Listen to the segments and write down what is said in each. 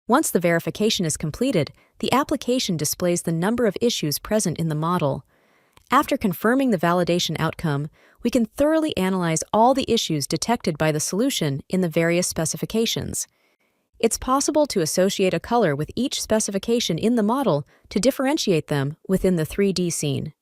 Once the verification is completed, the application displays the number of issues present in the model. After confirming the validation outcome, we can thoroughly analyze all the issues detected by the solution in the various specifications. It's possible to associate a color with each specification in the model to differentiate them within the 3D scene.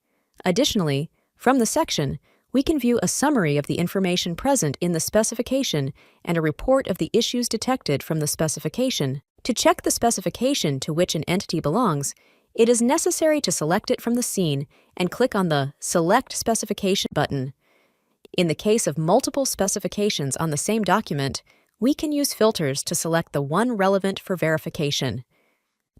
Additionally, from the section, we can view a summary of the information present in the specification and a report of the issues detected from the specification. To check the specification to which an entity belongs, it is necessary to select it from the scene and click on the Select Specification button. In the case of multiple specifications on the same document, we can use filters to select the one relevant for verification.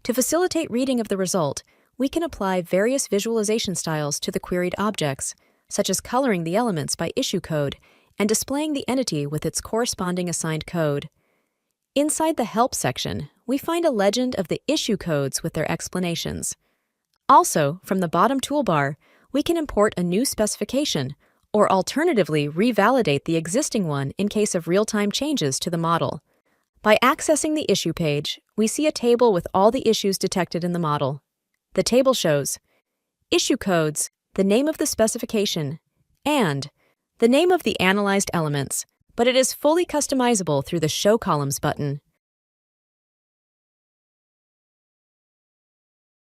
To facilitate reading of the result, we can apply various visualization styles to the queried objects, such as coloring the elements by issue code and displaying the entity with its corresponding assigned code. Inside the Help section, we find a legend of the issue codes with their explanations. Also, from the bottom toolbar, we can import a new specification, or alternatively revalidate the existing one in case of real-time changes to the model. By accessing the issue page, we see a table with all the issues detected in the model. The table shows issue codes, the name of the specification, and the name of the analyzed elements, but it is fully customizable through the Show Columns button.